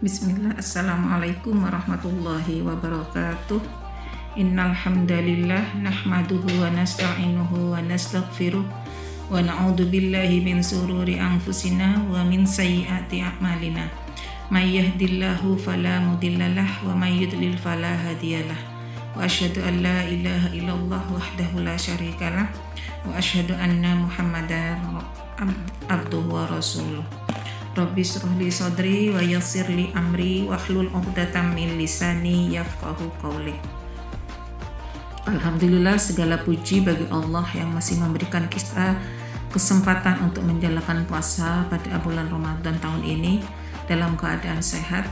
Bismillah, Assalamualaikum warahmatullahi wabarakatuh. Innal hamdalillah nahmaduhu wa nasta'inuhu wa nastaghfiruh wa na'udzu billahi min sururi anfusina wa min sayyiati a'malina. May yahdihillahu fala mudhillalah wa may yudlil fala hadiyalah. Wa asyhadu an la ilaha illallah wahdahu la syarikalah wa asyhadu anna Muhammadar abduhu wa rasuluh. Rabbi shrah li sadri wa yassir li amri wahlul 'uqdatam min lisani yafqahu qawli. Alhamdulillah, segala puji bagi Allah yang masih memberikan kita kesempatan untuk menjalankan puasa pada bulan Ramadan tahun ini dalam keadaan sehat,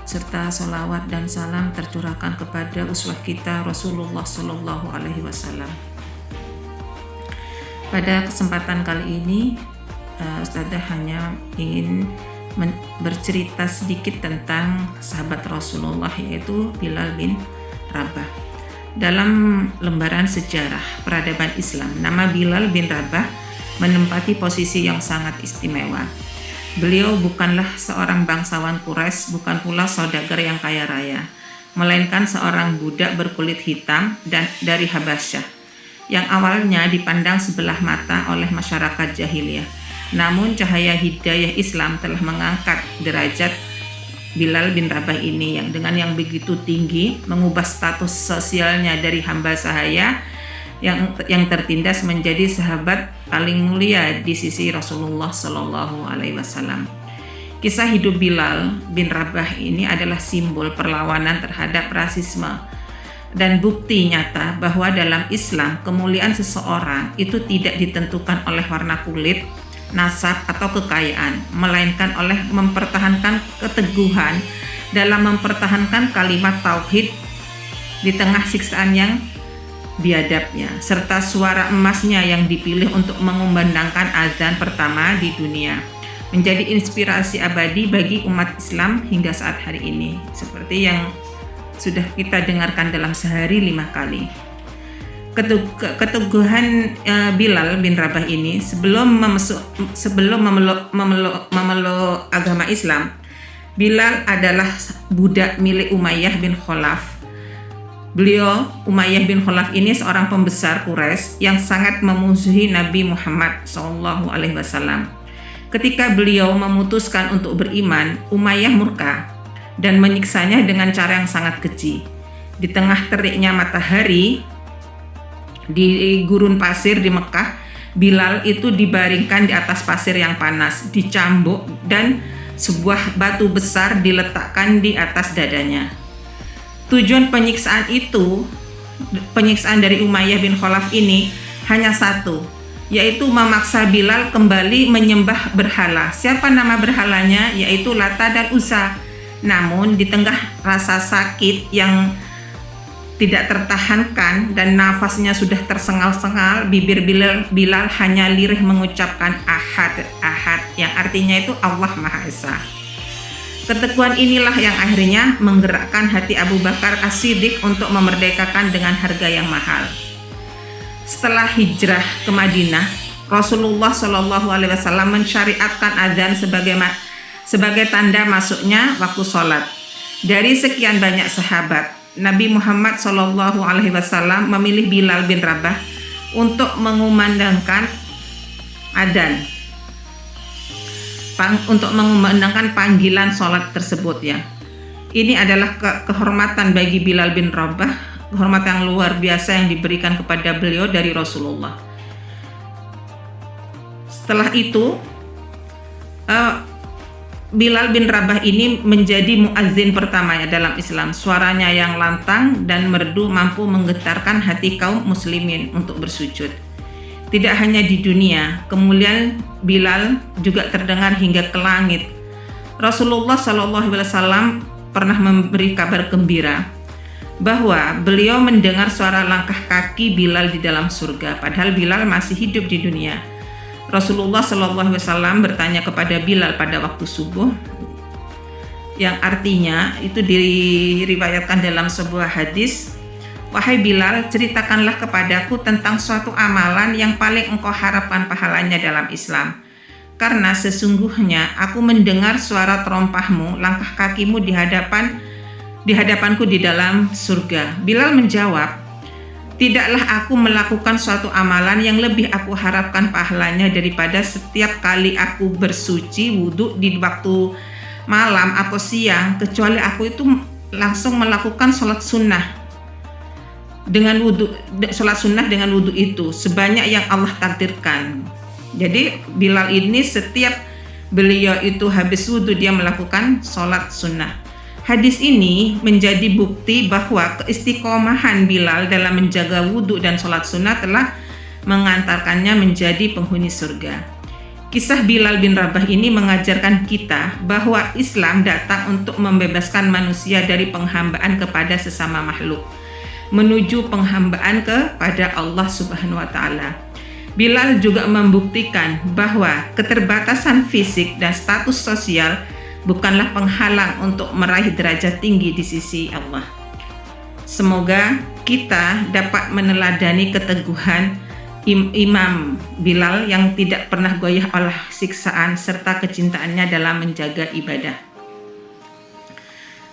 serta sholawat dan salam tercurahkan kepada uswah kita Rasulullah Shallallahu Alaihi Wasallam. Pada kesempatan kali ini Ustazah hanya ingin bercerita sedikit tentang sahabat Rasulullah, yaitu Bilal bin Rabah. Dalam lembaran sejarah peradaban Islam, nama Bilal bin Rabah menempati posisi yang sangat istimewa. Beliau bukanlah seorang bangsawan Quraisy, bukan pula saudagar yang kaya raya, melainkan seorang budak berkulit hitam dan dari Habasyah, yang awalnya dipandang sebelah mata oleh masyarakat jahiliyah. Namun cahaya hidayah Islam telah mengangkat derajat Bilal bin Rabah ini yang begitu tinggi, mengubah status sosialnya dari hamba sahaya yang tertindas menjadi sahabat paling mulia di sisi Rasulullah Shallallahu Alaihi Wasallam. Kisah hidup Bilal bin Rabah ini adalah simbol perlawanan terhadap rasisme dan bukti nyata bahwa dalam Islam kemuliaan seseorang itu tidak ditentukan oleh warna kulit, nasab atau kekayaan, melainkan oleh mempertahankan keteguhan dalam mempertahankan kalimat tauhid di tengah siksaan yang biadabnya, serta suara emasnya yang dipilih untuk mengumandangkan azan pertama di dunia, menjadi inspirasi abadi bagi umat Islam hingga saat hari ini, seperti yang sudah kita dengarkan dalam sehari 5 kali. Keteguhan Bilal bin Rabah ini sebelum memeluk agama Islam, Bilal adalah budak milik Umayyah bin Khalaf. Umayyah bin Khalaf ini seorang pembesar Quraisy yang sangat memusuhi Nabi Muhammad SAW. Ketika beliau memutuskan untuk beriman, Umayyah murka dan menyiksanya dengan cara yang sangat keji. Di tengah teriknya matahari di gurun pasir di Mekah, Bilal itu dibaringkan di atas pasir yang panas, dicambuk, dan sebuah batu besar diletakkan di atas dadanya. Tujuan penyiksaan dari Umayyah bin Khalaf ini hanya satu, yaitu memaksa Bilal kembali menyembah berhala. Siapa nama berhalanya? Yaitu Lata dan Uzza. Namun di tengah rasa sakit yang tidak tertahankan dan nafasnya sudah tersengal-sengal, bibir Bilal hanya lirih mengucapkan ahad, yang artinya itu Allah Maha Esa. Keteguhan inilah yang akhirnya menggerakkan hati Abu Bakar As-Siddiq untuk memerdekakan dengan harga yang mahal. Setelah hijrah ke Madinah, Rasulullah Shallallahu Alaihi Wasallam mensyariatkan azan sebagai tanda masuknya waktu sholat. Dari sekian banyak sahabat, Nabi Muhammad Shallallahu Alaihi Wasallam memilih Bilal bin Rabah untuk mengumandangkan adzan, untuk mengumandangkan panggilan sholat tersebut ya. Ini adalah kehormatan bagi Bilal bin Rabah, kehormatan yang luar biasa yang diberikan kepada beliau dari Rasulullah. Setelah itu, Bilal bin Rabah ini menjadi muazzin pertamanya dalam Islam. Suaranya yang lantang dan merdu mampu menggetarkan hati kaum muslimin untuk bersujud. Tidak hanya di dunia, kemuliaan Bilal juga terdengar hingga ke langit. Rasulullah SAW pernah memberi kabar gembira bahwa beliau mendengar suara langkah kaki Bilal di dalam surga, padahal Bilal masih hidup di dunia. Rasulullah SAW bertanya kepada Bilal pada waktu subuh, yang artinya itu diriwayatkan dalam sebuah hadis, "Wahai Bilal, ceritakanlah kepadaku tentang suatu amalan yang paling engkau harapkan pahalanya dalam Islam." karena sesungguhnya aku mendengar suara terompahmu, langkah kakimu di hadapanku di dalam surga. Bilal menjawab, tidaklah aku melakukan suatu amalan yang lebih aku harapkan pahalanya daripada setiap kali aku bersuci wudhu di waktu malam atau siang, kecuali aku itu langsung melakukan sholat sunnah dengan wudhu itu sebanyak yang Allah takdirkan. Jadi Bilal ini setiap beliau itu habis wudhu dia melakukan sholat sunnah. Hadis ini menjadi bukti bahwa keistiqomahan Bilal dalam menjaga wudhu dan sholat sunnah telah mengantarkannya menjadi penghuni surga. Kisah Bilal bin Rabah ini mengajarkan kita bahwa Islam datang untuk membebaskan manusia dari penghambaan kepada sesama makhluk, menuju penghambaan kepada Allah Subhanahu wa Ta'ala. Bilal juga membuktikan bahwa keterbatasan fisik dan status sosial bukanlah penghalang untuk meraih derajat tinggi di sisi Allah. Semoga kita dapat meneladani keteguhan Imam Bilal yang tidak pernah goyah oleh siksaan serta kecintaannya dalam menjaga ibadah.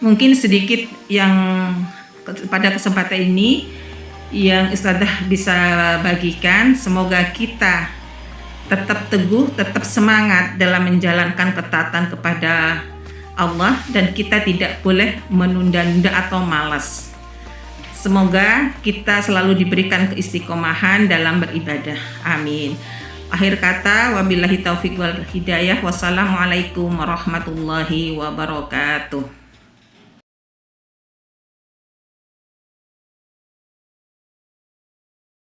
Mungkin sedikit yang pada kesempatan ini yang Ustadzah bisa bagikan. Semoga kita tetap teguh, tetap semangat dalam menjalankan ketaatan kepada Allah dan kita tidak boleh menunda-nunda atau malas. Semoga kita selalu diberikan keistiqomahan dalam beribadah. Amin. Akhir kata, wabillahi taufiq wal hidayah. Wassalamualaikum warahmatullahi wabarakatuh.